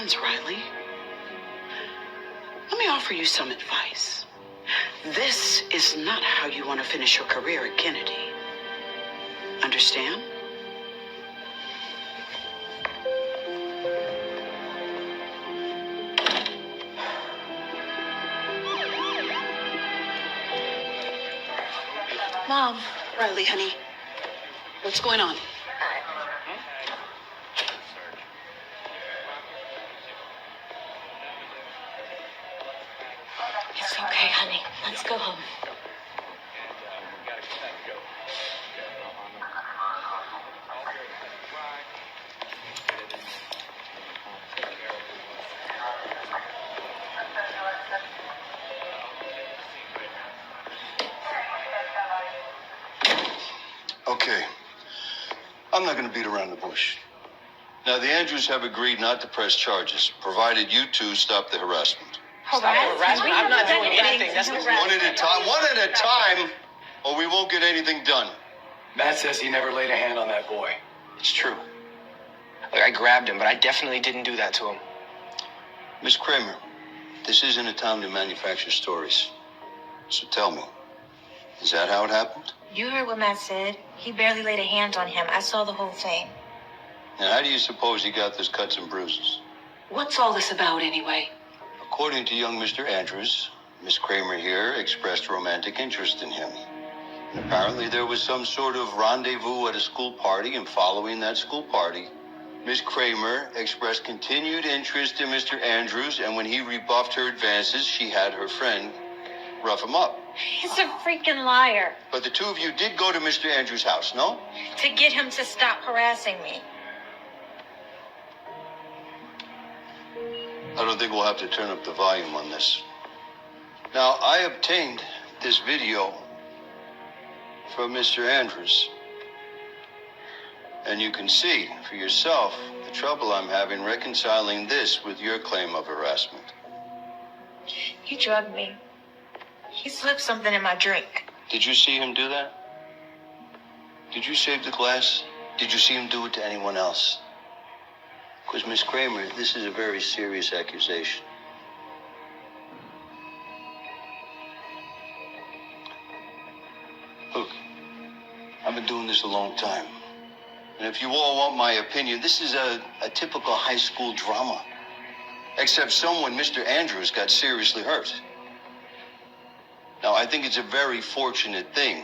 hands, Riley. Let me offer you some advice. This is not how you want to finish your career at Kennedy. Understand? Mom. Riley, honey, what's going on? It's okay, honey. Let's go home. Okay. I'm not going to beat around the bush. Now, the Andrews have agreed not to press charges, provided you two stop the harassment. Harassment? I'm not doing anything. That's One at a time, or we won't get anything done. Matt says he never laid a hand on that boy. It's true. Look, I grabbed him, but I definitely didn't do that to him. Miss Kramer, this isn't a time to manufacture stories. So tell me, is that how it happened? You heard what Matt said. He barely laid a hand on him. I saw the whole thing. And how do you suppose he got those cuts and bruises? What's all this about, anyway? According to young Mr. Andrews, Miss Kramer here expressed romantic interest in him. And apparently there was some sort of rendezvous at a school party, and following that school party, Miss Kramer expressed continued interest in Mr. Andrews, and when he rebuffed her advances, she had her friend rough him up. He's a freaking liar. But the two of you did go to Mr. Andrews' house, no? To get him to stop harassing me. I don't think we'll have to turn up the volume on this. Now, I obtained this video from Mr. Andrews. And you can see for yourself the trouble I'm having reconciling this with your claim of harassment. He drugged me. He slipped something in my drink. Did you see him do that? Did you save the glass? Did you see him do it to anyone else? Because, Miss Kramer, this is a very serious accusation. Look, I've been doing this a long time. And if you all want my opinion, this is a typical high school drama. Except someone, Mr. Andrews, got seriously hurt. Now, I think it's a very fortunate thing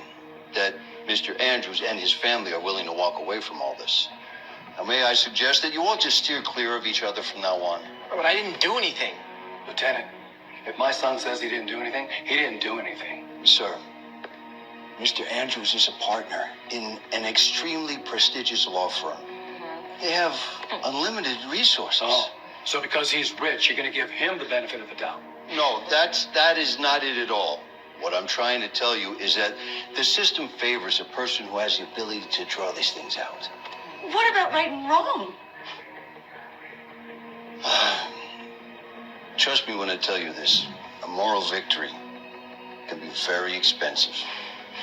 that Mr. Andrews and his family are willing to walk away from all this. Now, may I suggest that you all just steer clear of each other from now on? But I didn't do anything. Lieutenant, if my son says he didn't do anything, he didn't do anything. Sir, Mr. Andrews is a partner in an extremely prestigious law firm. They have unlimited resources. Oh, so because he's rich, you're going to give him the benefit of the doubt? No, that is not it at all. What I'm trying to tell you is that the system favors a person who has the ability to draw these things out. What about right and wrong? Trust me when I tell you this. A moral victory can be very expensive.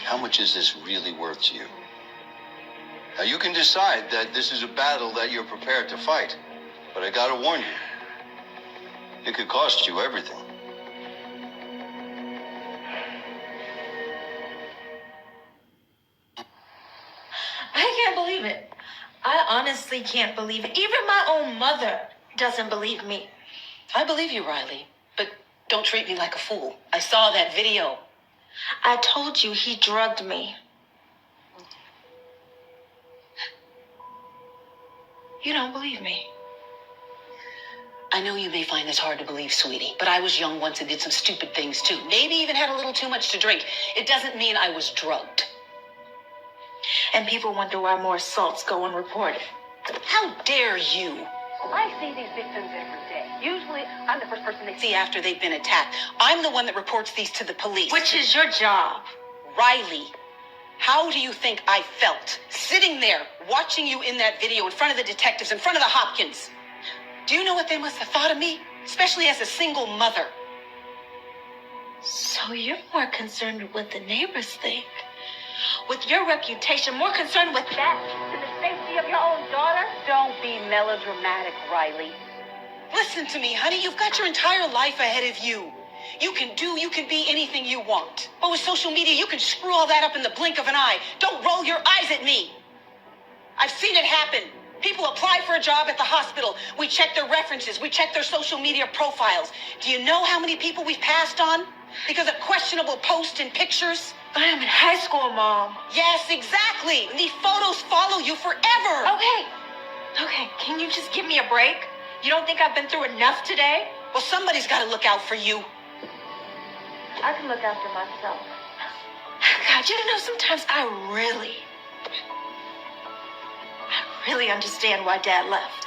How much is this really worth to you? Now, you can decide that this is a battle that you're prepared to fight. But I gotta warn you, it could cost you everything. I can't believe it. I honestly can't believe it. Even my own mother doesn't believe me. I believe you, Riley, but don't treat me like a fool. I saw that video. I told you he drugged me. You don't believe me. I know you may find this hard to believe, sweetie, but I was young once and did some stupid things too. Maybe even had a little too much to drink. It doesn't mean I was drugged. And people wonder why more assaults go unreported. How dare you? I see these victims every day. Usually, I'm the first person they See, after they've been attacked, I'm the one that reports these to the police. Which is your job. Riley, how do you think I felt sitting there watching you in that video in front of the detectives, in front of the Hopkins? Do you know what they must have thought of me? Especially as a single mother. So you're more concerned with what the neighbors think. With your reputation, more concerned with that than the safety of your own daughter? Don't be melodramatic, Riley. Listen. Listen to me, honey. You've got your entire life ahead of you. You can be anything you want. But with social media, you can screw all that up in the blink of an eye. Don't roll your eyes at me. I've seen it happen. People apply for a job at the hospital. We check their references. We check their social media profiles. Do you know how many people we've passed on because of questionable posts and pictures? But I'm in high school, Mom. Yes, exactly. And these photos follow you forever. Okay, can you just give me a break? You don't think I've been through enough today? Well, somebody's got to look out for you. I can look after myself. God, you know, sometimes I really understand why Dad left.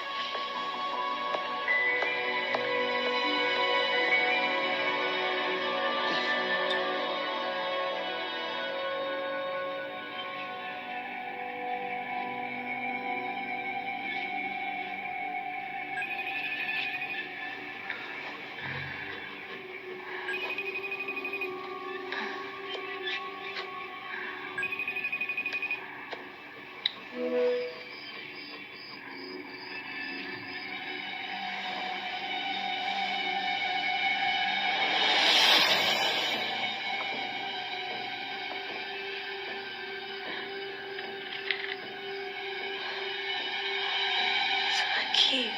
Keys.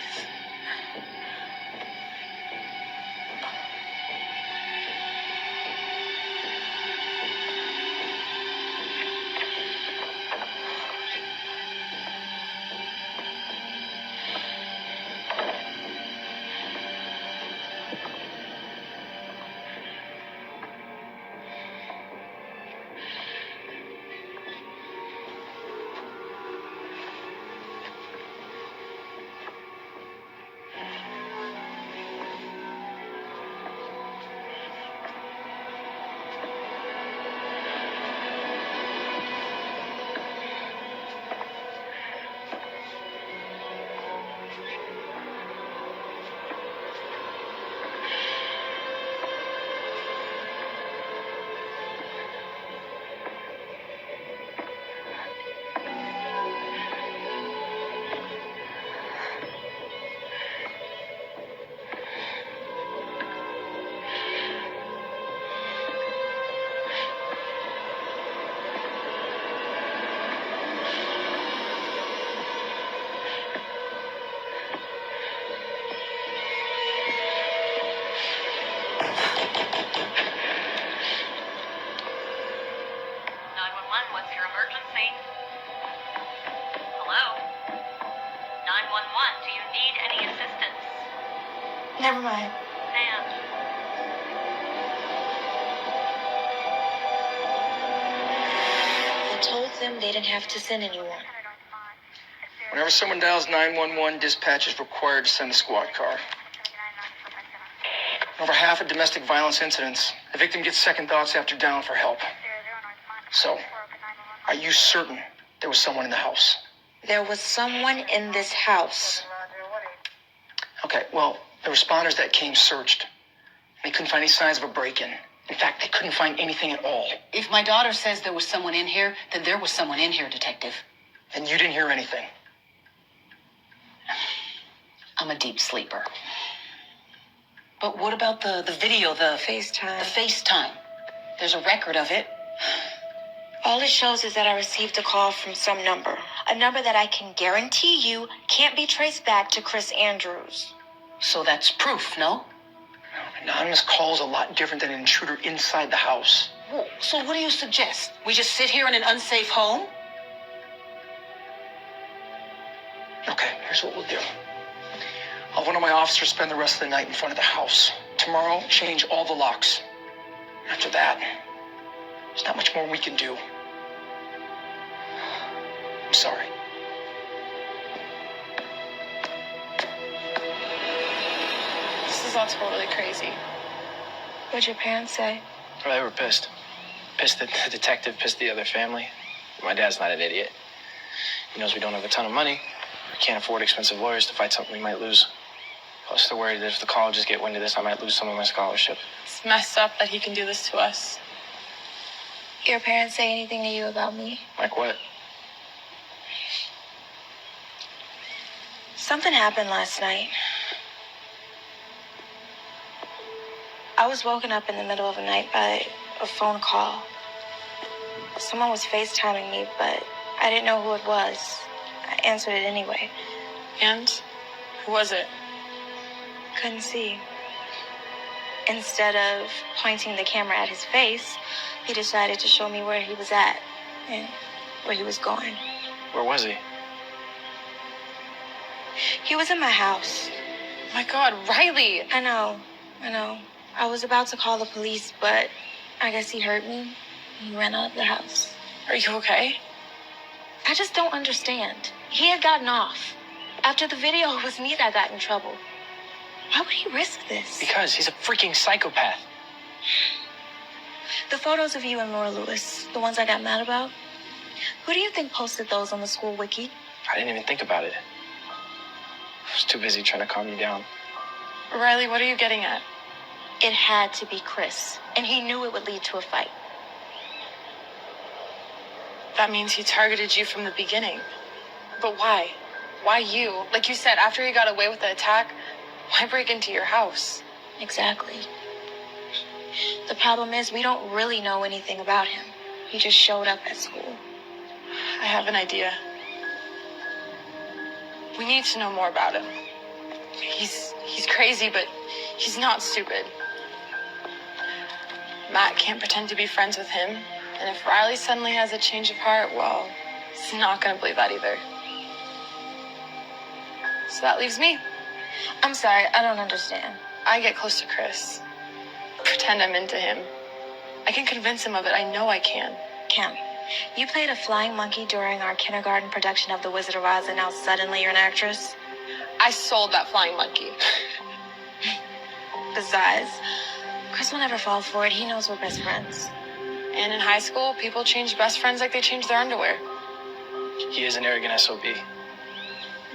What's your emergency? Hello? 911, do you need any assistance? Never mind. Sam. I told them they didn't have to send anyone. Whenever someone dials 911, dispatch is required to send a squad car. In over half of domestic violence incidents, the victim gets second thoughts after dialing for help. So, are you certain there was someone in the house? There was someone in this house. Okay, well, the responders that came searched. They couldn't find any signs of a break-in. In fact, they couldn't find anything at all. If my daughter says there was someone in here, then there was someone in here, Detective. And you didn't hear anything. I'm a deep sleeper. But what about the video, the FaceTime. The FaceTime. There's a record of it. All it shows is that I received a call from some number. A number that I can guarantee you can't be traced back to Chris Andrews. So that's proof, no? Anonymous call is a lot different than an intruder inside the house. Well, so what do you suggest? We just sit here in an unsafe home? Okay, here's what we'll do. I'll have one of my officers spend the rest of the night in front of the house. Tomorrow, change all the locks. After that, there's not much more we can do. I'm sorry. This is all totally crazy. What'd your parents say? Well, they were pissed. Pissed that the detective pissed the other family. My dad's not an idiot. He knows we don't have a ton of money. We can't afford expensive lawyers to fight something we might lose. Plus, they're worried that if the colleges get wind of this, I might lose some of my scholarship. It's messed up that he can do this to us. Your parents say anything to you about me? Like what? Something happened last night. I was woken up in the middle of the night by a phone call. Someone was FaceTiming me, but I didn't know who it was. I answered it anyway. And? Who was it? Couldn't see. Instead of pointing the camera at his face, he decided to show me where he was at and where he was going. Where was he? He was in my house. My God, Riley! I know. I was about to call the police, but I guess he heard me. He ran out of the house. Are you okay? I just don't understand. He had gotten off. After the video, it was me that got in trouble. Why would he risk this? Because he's a freaking psychopath. The photos of you and Laura Lewis, the ones I got mad about, who do you think posted those on the school wiki? I didn't even think about it. I was too busy trying to calm you down. Riley, what are you getting at? It had to be Chris, and he knew it would lead to a fight. That means he targeted you from the beginning. But why? Why you? Like you said, after he got away with the attack, why break into your house? Exactly. The problem is we don't really know anything about him. He just showed up at school. I have an idea. We need to know more about him. He's crazy, but he's not stupid. Matt can't pretend to be friends with him. And if Riley suddenly has a change of heart, well, he's not going to believe that either. So that leaves me. I'm sorry, I don't understand. I get close to Chris. Pretend I'm into him. I can convince him of it. I know I can. Kim, you played a flying monkey during our kindergarten production of The Wizard of Oz, and now suddenly you're an actress? I sold that flying monkey. Besides, Chris will never fall for it. He knows we're best friends. And in high school, people change best friends like they change their underwear. He is an arrogant SOB.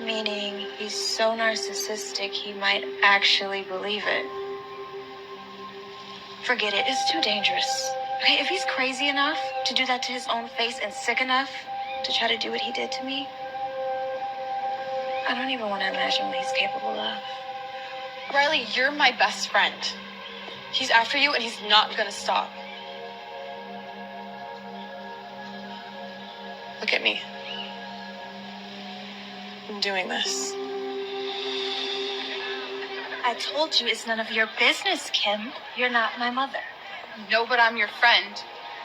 Meaning he's so narcissistic he might actually believe it. Forget it. It's too dangerous. Okay, if he's crazy enough to do that to his own face and sick enough to try to do what he did to me, I don't even want to imagine what he's capable of. Riley, you're my best friend. He's after you and he's not gonna stop. Look at me. I'm doing this. I told you it's none of your business, Kim. You're not my mother. No, but I'm your friend.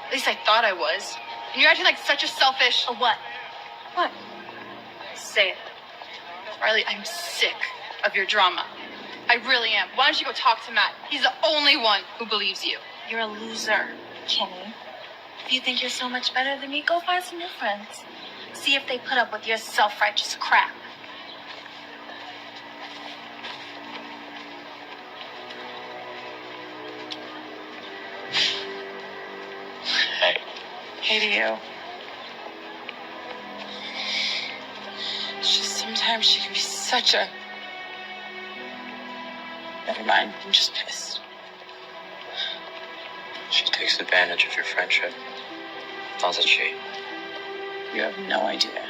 At least I thought I was. And you're acting like such a selfish... A what? What? Say it. Riley, I'm sick of your drama. I really am. Why don't you go talk to Matt? He's the only one who believes you. You're a loser, Kimmy. If you think you're so much better than me, go find some new friends. See if they put up with your self-righteous crap. Hey. Hey to you. It's just sometimes she can be such a... Never mind, I'm just pissed. She takes advantage of your friendship, doesn't she? You have no idea.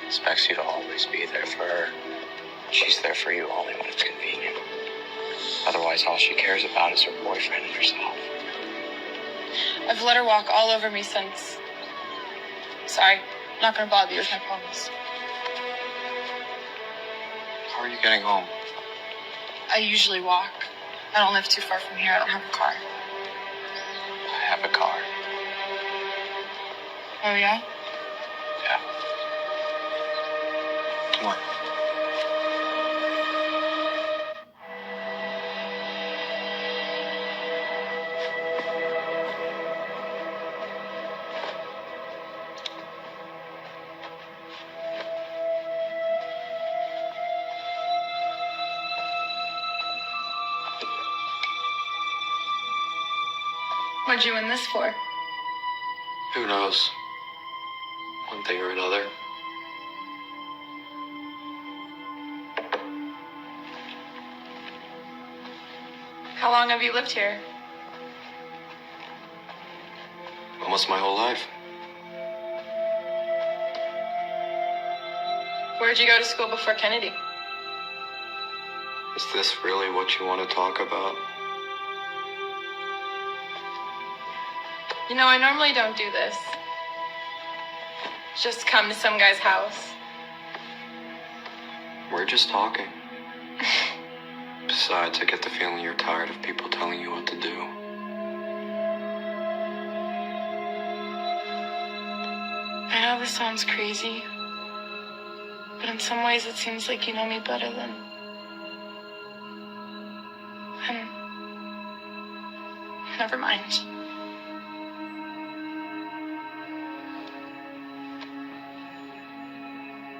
Expects you to always be there for her. She's there for you only when it's convenient. Otherwise, all she cares about is her boyfriend and herself. I've let her walk all over me since. Sorry, I'm not gonna bother you with my problems. How are you getting home? I usually walk. I don't live too far from here. I don't have a car. I have a car. Oh, yeah? Yeah. Come on. What'd you win this for? Who knows? One thing or another. How long have you lived here? Almost my whole life. Where'd you go to school before Kennedy? Is this really what you want to talk about? You know, I normally don't do this. Just come to some guy's house. We're just talking. Besides, I get the feeling you're tired of people telling you what to do. I know this sounds crazy, but in some ways it seems like you know me better than... Never mind.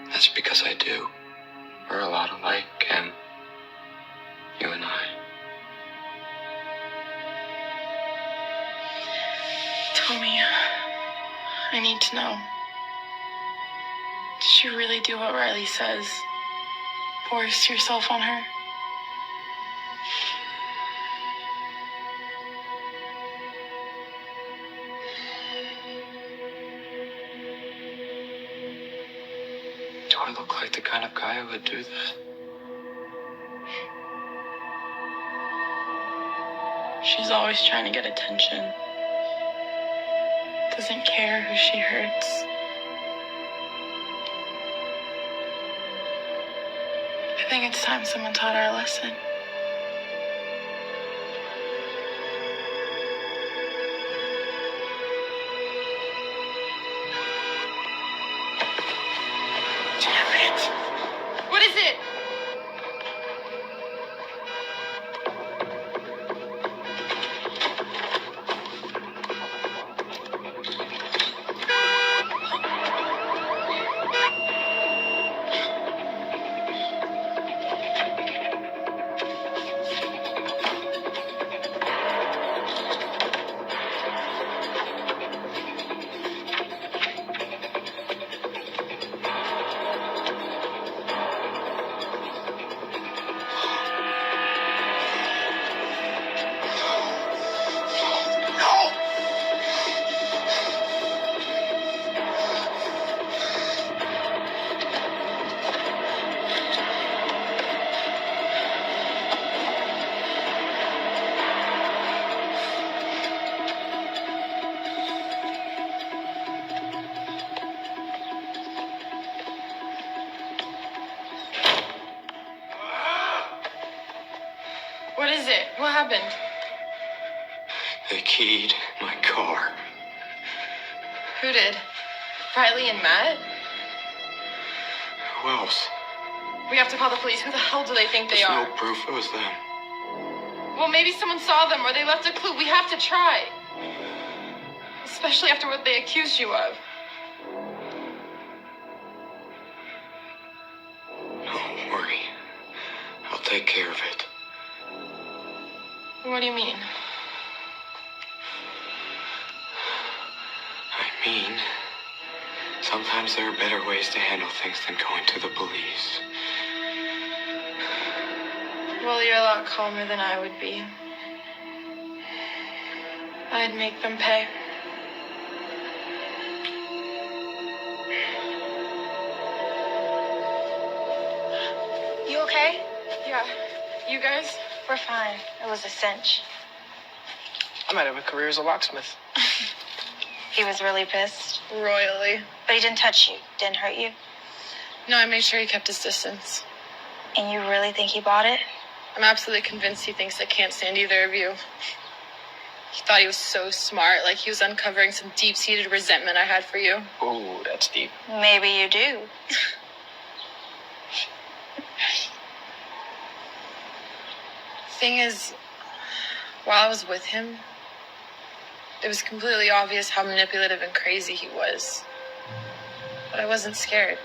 That's because I do. We're a lot alike, Ken. You and I. Tell me. I need to know. Did you really do what Riley says? Force yourself on her? Do I look like the kind of guy who would do that? She's always trying to get attention. Doesn't care who she hurts. I think it's time someone taught her a lesson. Damn it! What is it? What is it? What happened? They keyed my car. Who did? Riley and Matt? Who else? We have to call the police. Who the hell do they think they There's are? no proof it was them. Well, maybe someone saw them or they left a clue. We have to try. Especially after what they accused you of. Don't worry. I'll take care of it. What do you mean? I mean, sometimes there are better ways to handle things than going to the police. Well, you're a lot calmer than I would be. I'd make them pay. You okay? Yeah. You guys? We're fine. It was a cinch. I might have a career as a locksmith. He was really pissed. Royally. But he didn't touch you. Didn't hurt you. No, I made sure he kept his distance. And you really think he bought it? I'm absolutely convinced he thinks I can't stand either of you. He thought he was so smart, like he was uncovering some deep-seated resentment I had for you. Ooh, that's deep. Maybe you do. Thing is, while I was with him, it was completely obvious how manipulative and crazy he was. But I wasn't scared.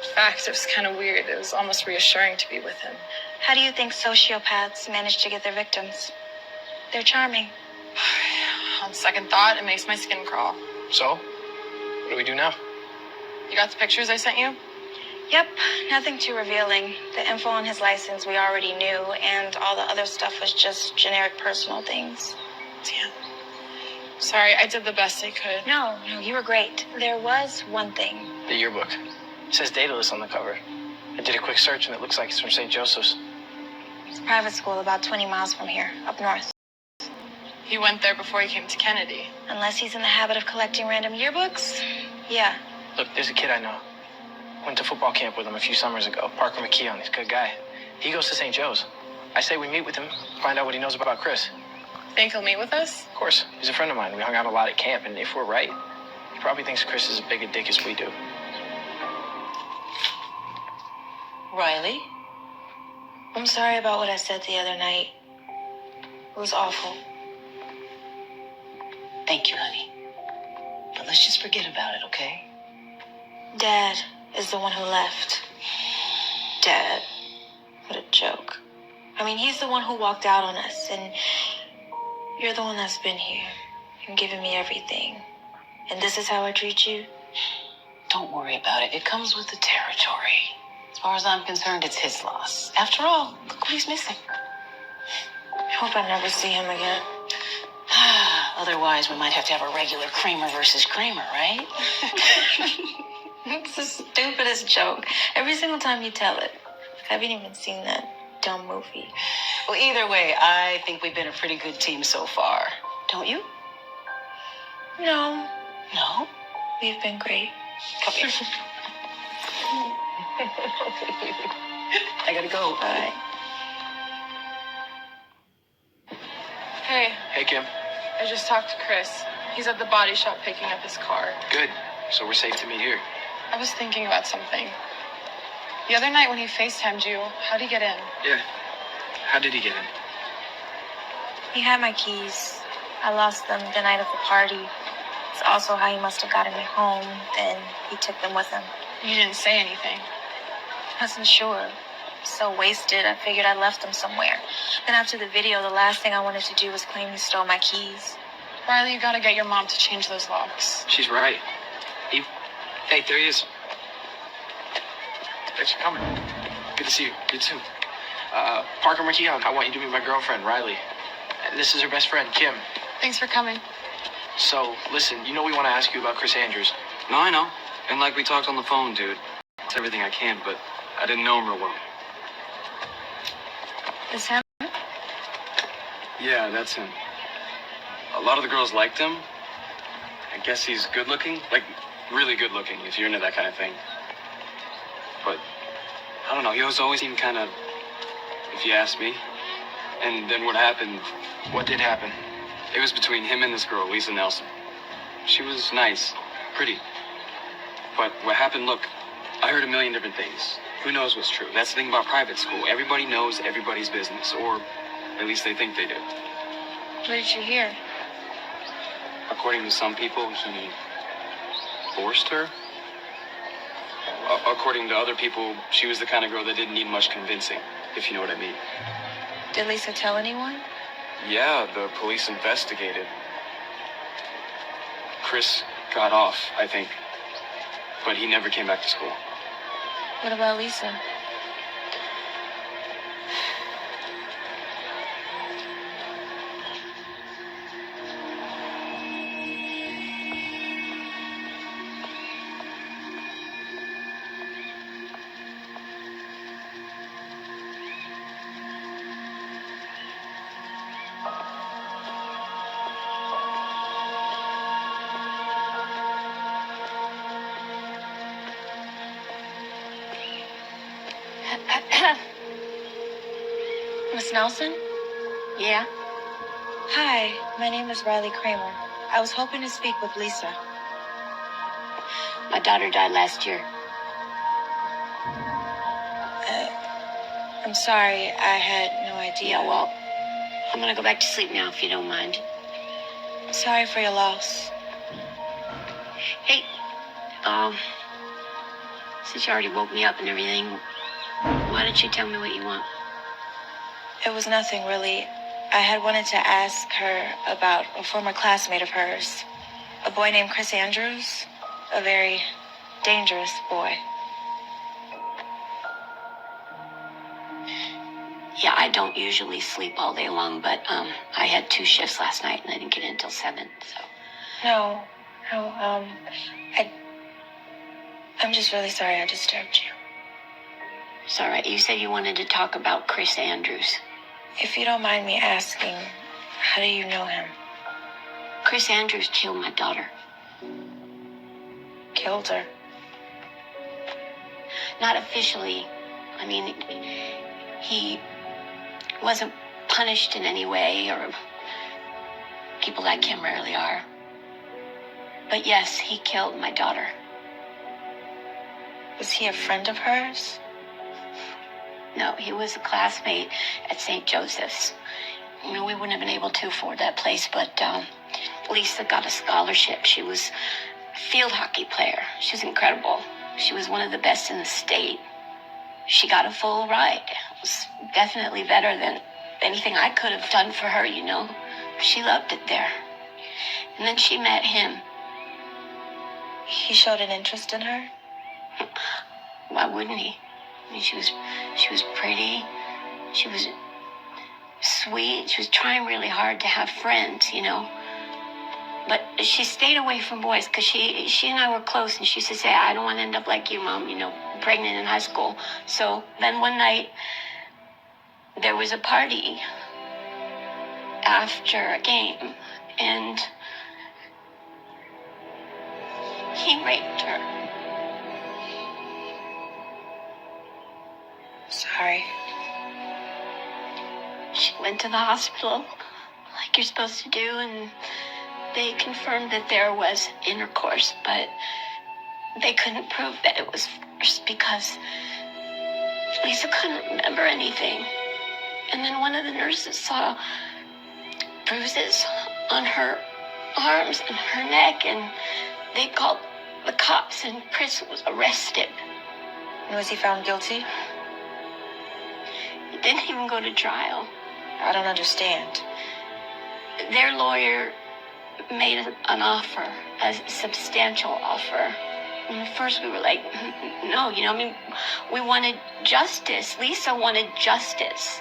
In fact, it was kind of weird. It was almost reassuring to be with him. How do you think sociopaths manage to get their victims? They're charming. On second thought, it makes my skin crawl. So, what do we do now? You got the pictures I sent you? Yep, nothing too revealing. The info on his license we already knew, and all the other stuff was just generic personal things. Damn. Sorry, I did the best I could. No, you were great. There was one thing. The yearbook. It says Daedalus on the cover. I did a quick search and it looks like it's from St. Joseph's. It's a private school about 20 miles from here, up north. He went there before he came to Kennedy. Unless he's in the habit of collecting random yearbooks. Yeah. Look, there's a kid I know. Went to football camp with him a few summers ago. Parker McKeon, he's a good guy. He goes to St. Joe's. I say we meet with him, find out what he knows about Chris. Think he'll meet with us? Of course, he's a friend of mine. We hung out a lot at camp, and if we're right, he probably thinks Chris is as big a dick as we do. Riley? I'm sorry about what I said the other night. It was awful. Thank you, honey. But let's just forget about it, okay? Dad is the one who left. Dad. What a joke. I mean, he's the one who walked out on us, and you're the one that's been here and given me everything. And this is how I treat you? Don't worry about it. It comes with the territory. As far as I'm concerned, it's his loss. After all, look what he's missing. I hope I never see him again. Otherwise, we might have to have a regular Kramer versus Kramer, right? It's the stupidest joke. Every single time you tell it. I haven't even seen that dumb movie. Well, either way, I think we've been a pretty good team so far. Don't you? No. No? We've been great. Come here. I gotta go. Bye. Hey, Hey, Kim. I just talked to Chris. He's at the body shop picking up his car. Good. So we're safe to meet here. I was thinking about something. The other night when he FaceTimed you, how'd he get in? Yeah. How did he get in? He had my keys. I lost them the night of the party. It's also how he must have gotten me home. Then he took them with him. You didn't say anything. I wasn't sure. So wasted, I figured I left them somewhere. Then after the video, the last thing I wanted to do was claim he stole my keys. Riley, you gotta get your mom to change those locks. She's right. Hey, there he is. Thanks for coming. Good to see you. You too. Parker McKeon, I want you to meet my girlfriend, Riley. And this is her best friend, Kim. Thanks for coming. So, listen, you know we want to ask you about Chris Andrews. No, I know. And like we talked on the phone, dude. It's everything I can, but I didn't know him real well. Is him? Yeah, that's him. A lot of the girls liked him. I guess he's good looking. Like, really good looking, if you're into that kind of thing. But, I don't know, he was always seemed kind of, if you ask me. And then what happened? What did happen? It was between him and this girl, Lisa Nelson. She was nice, pretty. But what happened, look, I heard a million different things. Who knows what's true? That's the thing about private school. Everybody knows everybody's business, or at least they think they do. What did you hear? According to some people, he forced her. According to other people, she was the kind of girl that didn't need much convincing, if you know what I mean. Did Lisa tell anyone? Yeah, the police investigated. Chris got off, I think. But he never came back to school. What about Lisa? Miss Nelson? Yeah? Hi, my name is Riley Kramer. I was hoping to speak with Lisa. My daughter died last year. I'm sorry, I had no idea. Yeah, well, I'm gonna go back to sleep now if you don't mind. Sorry for your loss. Hey, since you already woke me up and everything, why don't you tell me what you want? It was nothing, really. I had wanted to ask her about a former classmate of hers. A boy named Chris Andrews. A very dangerous boy. Yeah, I don't usually sleep all day long, but, I had 2 shifts last night and I didn't get in until 7, so. No, I'm just really sorry I disturbed you. It's all right. You said you wanted to talk about Chris Andrews. If you don't mind me asking, how do you know him? Chris Andrews killed my daughter. Killed her. Not officially. I mean, he wasn't punished in any way, or people like him rarely are. But yes, he killed my daughter. Was he a friend of hers? No, he was a classmate at St. Joseph's. You know, we wouldn't have been able to afford that place, but Lisa got a scholarship. She was a field hockey player. She was incredible. She was one of the best in the state. She got a full ride. It was definitely better than anything I could have done for her, you know. She loved it there. And then she met him. He showed an interest in her? Why wouldn't he? I mean, she was pretty. She was sweet. She was trying really hard to have friends, you know. But she stayed away from boys because she and I were close, and she used to say, I don't want to end up like you, Mom, you know, pregnant in high school. So then one night, there was a party after a game, and he raped her. Sorry. She went to the hospital, like you're supposed to do, and they confirmed that there was intercourse, but they couldn't prove that it was forced because Lisa couldn't remember anything. And then one of the nurses saw bruises on her arms and her neck, and they called the cops, and Chris was arrested. And was he found guilty? He didn't even go to trial. I don't understand. Their lawyer made an offer, a substantial offer. And at first we were like, no, you know, I mean, we wanted justice. Lisa wanted justice.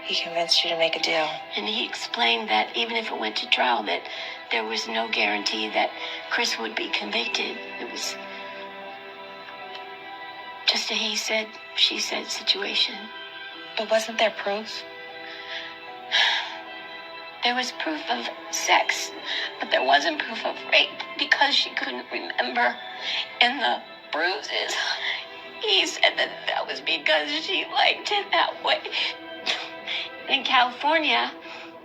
He convinced you to make a deal. And he explained that even if it went to trial, that there was no guarantee that Chris would be convicted. It was just a he said, she said situation. But wasn't there proof? There was proof of sex, but there wasn't proof of rape because she couldn't remember. And the bruises, he said that was because she liked it that way. In California,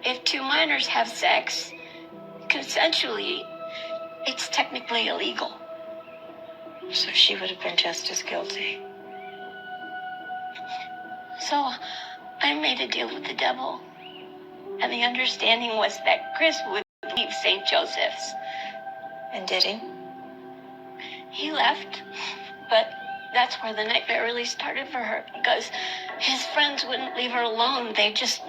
if two minors have sex consensually, it's technically illegal. So she would have been just as guilty. So I made a deal with the devil. And the understanding was that Chris would leave St. Joseph's. And did he? He left, but that's where the nightmare really started for her, because his friends wouldn't leave her alone. They just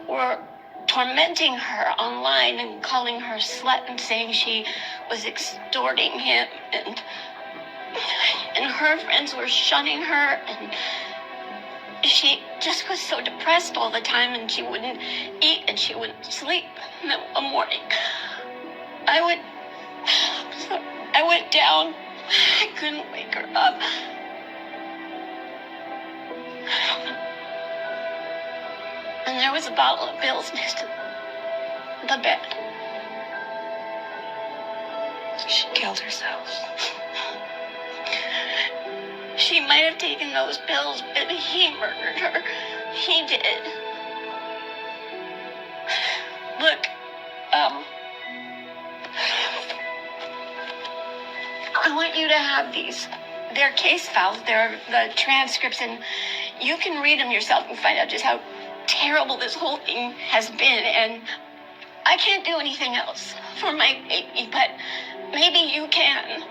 were tormenting her online and calling her slut and saying she was extorting him. And her friends were shunning her, and she just was so depressed all the time, and she wouldn't eat and she wouldn't sleep. And then one morning, I went down. I couldn't wake her up. And there was a bottle of pills next to the bed. She killed herself. She might have taken those pills, but he murdered her. He did. Look, I want you to have these. They're case files. They're the transcripts, and you can read them yourself and find out just how terrible this whole thing has been. And I can't do anything else for my baby, but maybe you can.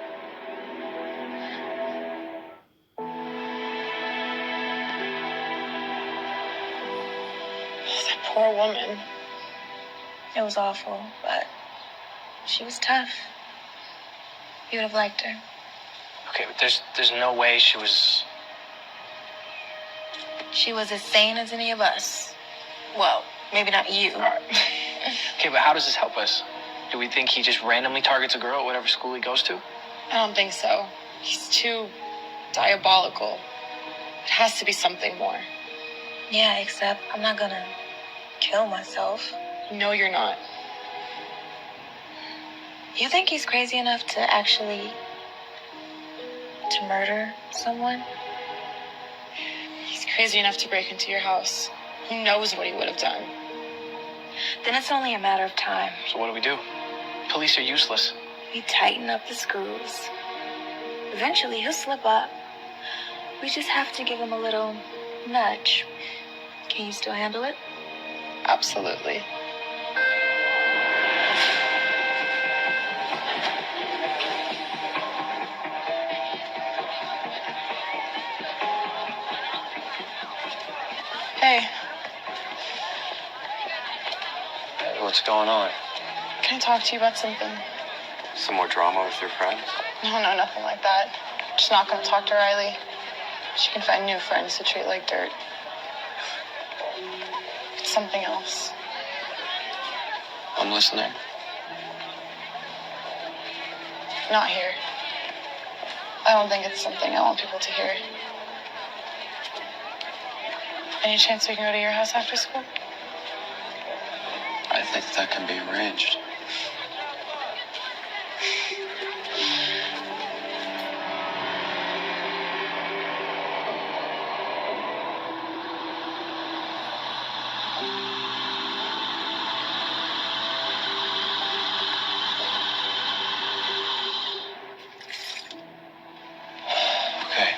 That poor woman. It was awful, but she was tough. You would have liked her. Okay, but there's no way she was... She was as sane as any of us. Well, maybe not you. All right. Okay, but how does this help us? Do we think he just randomly targets a girl at whatever school he goes to? I don't think so. He's too diabolical. It has to be something more. Yeah, except I'm not gonna kill myself. No, you're not. You think he's crazy enough to actually to murder someone? He's crazy enough to break into your house. Who knows what he would have done? Then it's only a matter of time. So what do? Police are useless. We tighten up the screws. Eventually, he'll slip up. We just have to give him a little nudge. Can you still handle it? Absolutely. Hey, What's going on? can I talk to you about something? Some more drama with your friends? No, nothing like that. Just not gonna talk to Riley. She can find new friends to treat like dirt. It's something else. I'm listening. Not here. I don't think it's something I want people to hear. Any chance we can go to your house after school? I think that can be arranged. Okay.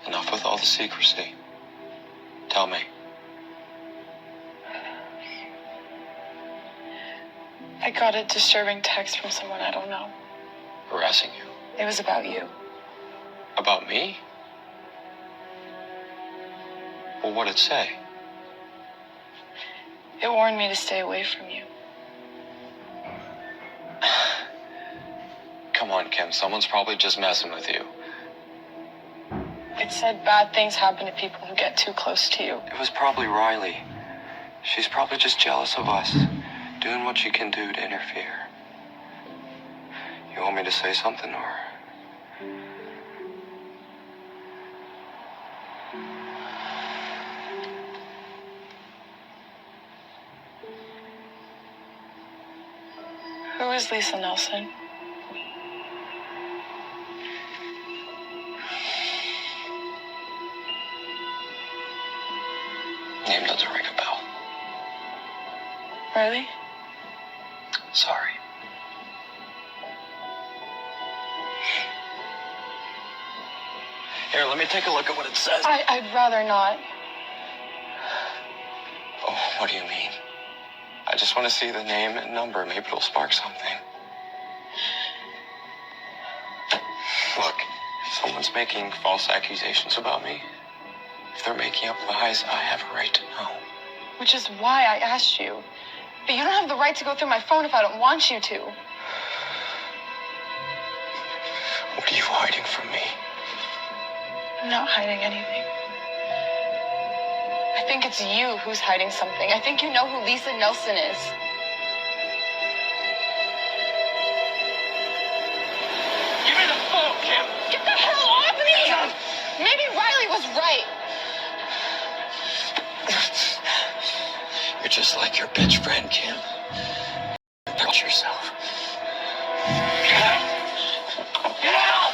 Enough with all the secrecy. Tell me. I got a disturbing text from someone I don't know. Harassing you? It was about you. About me? Well, what'd it say? It warned me to stay away from you. Come on, Kim. Someone's probably just messing with you. It said bad things happen to people who get too close to you. It was probably Riley. She's probably just jealous of us, doing what she can do to interfere. You want me to say something, or? Who is Lisa Nelson? Name doesn't ring a bell. Riley? Sorry. Here, let me take a look at what it says. I'd rather not. Oh, what do you mean? I just want to see the name and number. Maybe it'll spark something. Look, if someone's making false accusations about me, if they're making up lies, I have a right to know. Which is why I asked you. But you don't have the right to go through my phone if I don't want you to. What are you hiding from me? I'm not hiding anything. I think it's you who's hiding something. I think you know who Lisa Nelson is. Give me the phone, Kim! Get the hell off me! Maybe Riley was right. You're just like your bitch friend, Kim. Watch yourself. Get out! Get out!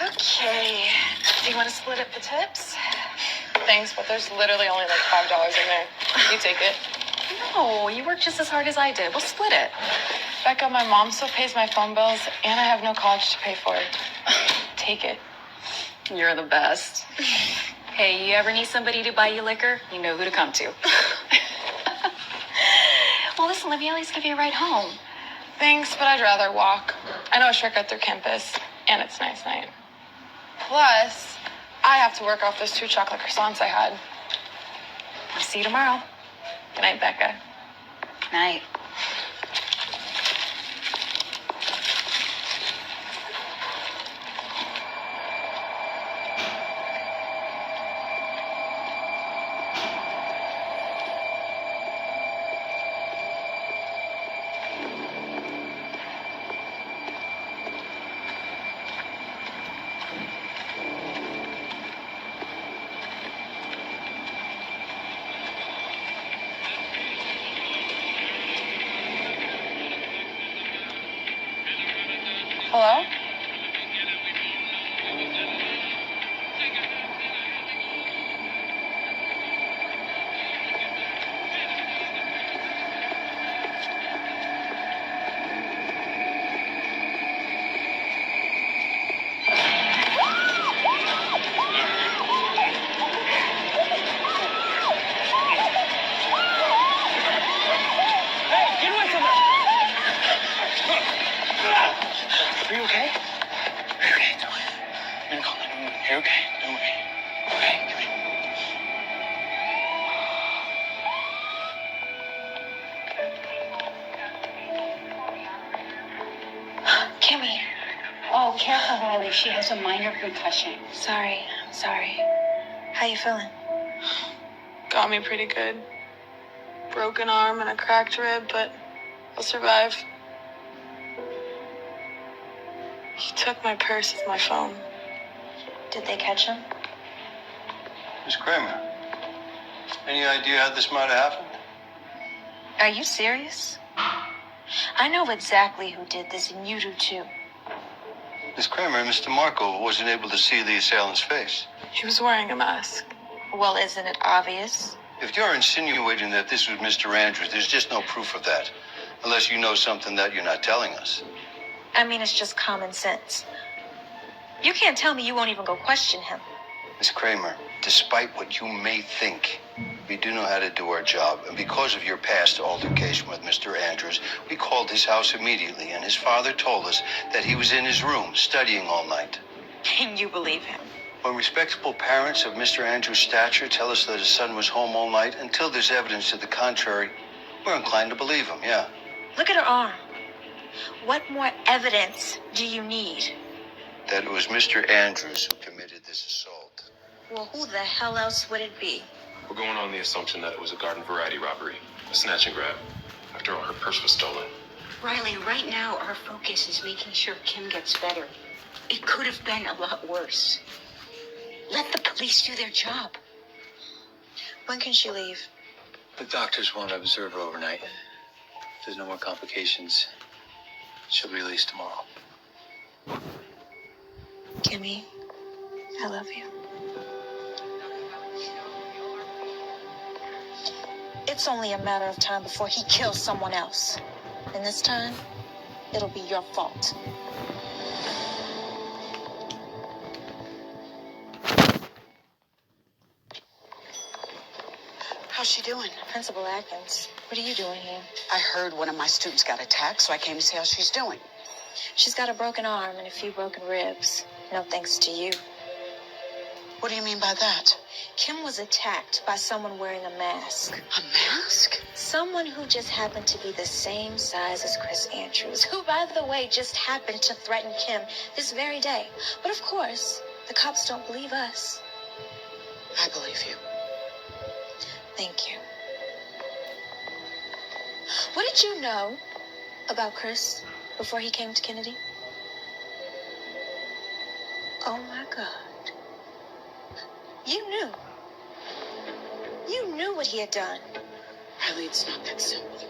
Okay. Do you want to split up the tips? Thanks, but there's literally only like $5 in there. You take it. No, you work just as hard as I did. We'll split it. Becca, my mom still pays my phone bills, and I have no college to pay for. Take it. You're the best. Hey, you ever need somebody to buy you liquor? You know who to come to. Well, listen, let me at least give you a ride home. Thanks, but I'd rather walk. I know a shortcut through campus, and it's nice night. Plus, I have to work off those 2 chocolate croissants I had. I'll see you tomorrow. Good night, Becca. Night. You're okay. Don't worry. Okay, come here. Kimmy. Oh, careful, Riley. She has a minor concussion. Sorry. I'm sorry. How you feeling? Got me pretty good. Broken arm and a cracked rib, but I'll survive. He took my purse with my phone. Did they catch him? Miss Kramer, any idea how this might have happened? Are you serious? I know exactly who did this, and you do too. Miss Kramer, Mr. Marco wasn't able to see the assailant's face. He was wearing a mask. Well, isn't it obvious? If you're insinuating that this was Mr. Andrews, there's just no proof of that. Unless you know something that you're not telling us. I mean, it's just common sense. You can't tell me you won't even go question him. Miss Kramer, despite what you may think, we do know how to do our job. And because of your past altercation with Mr. Andrews, we called his house immediately, and his father told us that he was in his room studying all night. And you believe him? When respectable parents of Mr. Andrews' stature tell us that his son was home all night, until there's evidence to the contrary, we're inclined to believe him, yeah. Look at her arm. What more evidence do you need? That it was Mr. Andrews who committed this assault. Well, who the hell else would it be? We're going on the assumption that it was a garden variety robbery, a snatch and grab. After all, her purse was stolen. Riley, right now our focus is making sure Kim gets better. It could have been a lot worse. Let the police do their job. When can she leave? The doctors want to observe her overnight. If there's no more complications, she'll be released tomorrow. Kimmy, I love you. It's only a matter of time before he kills someone else. And this time, it'll be your fault. How's she doing? Principal Atkins, what are you doing here? I heard one of my students got attacked, so I came to see how she's doing. She's got a broken arm and a few broken ribs. No thanks to you. What do you mean by that? Kim was attacked by someone wearing a mask. A mask? Someone who just happened to be the same size as Chris Andrews, who, by the way, just happened to threaten Kim this very day. But of course, the cops don't believe us. I believe you. Thank you. What did you know about Chris before he came to Kennedy? Oh my God. You knew. You knew what he had done. Riley, it's not that simple.